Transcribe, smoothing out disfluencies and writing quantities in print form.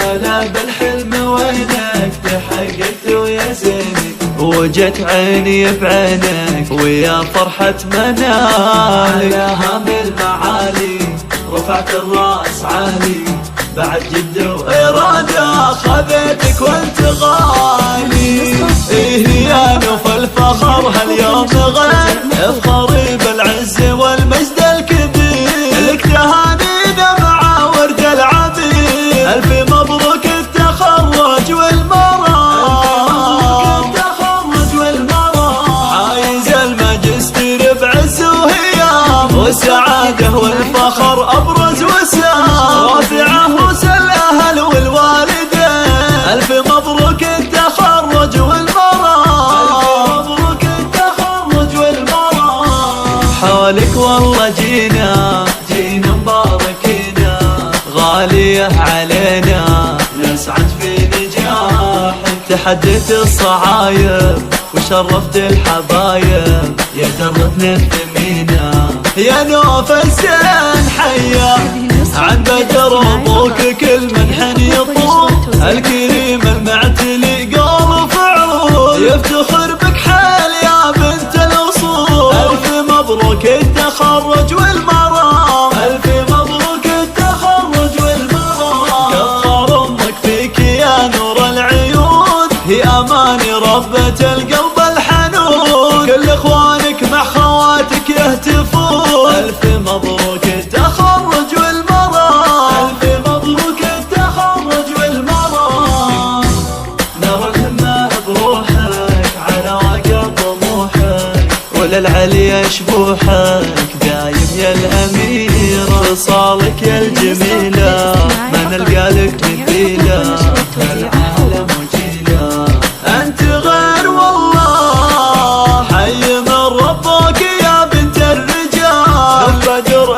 هلا بالحلم وينك تحققت ويا زينك، وجت عيني بعينك ويا فرحة منالك. على هام المعالي رفعت الراس عالي، بعد جد وإرادة خذيتك وانت غالي. إيه يا نوف الفخر هاليوم غير، افخري بالعز والمجد الكبير، لك تهانينا مع ورد العبير. ألف مبروك التخرج والمرام، عايز الماجستير بعز وهيام، والسعادة والفخر أبرز وسام، رافعه رؤوس الأهل والوالدين. ألف مبروك التخرج والمرام، ألف مبروك التخرج والمرام. حولك والله جينا مباركينا، غالية علينا نسعد في نجاحك. تحديت الصعايب وشرفت الحبايب، يا درتنا الثمينة يا نوف الزين حيا. عن بدر ابوك كل منحن يطوف، الكريم المعتلي قول فعول، يفتخر بك حال يا بنت الاصول. الف مبروك التخرج والمرام، الف مبروك التخرج والمرام. كفر امك فيك يا نور العيون، هي اماني ربة القلب الحنون، كل اخوانك مع خواتك يهتفون. الف مبروك التخرج والمرام، الف مبروك التخرج والمرام. نرى الهمة بروحك على وقت طموحك، وللعليا شبوحك دايم يا الأميرة. خصالك يا الجميلة ما نلقى لك مثيلة، العالم وجيلة أنت غير والله. حي من ربك يا بنت الرجال، بدر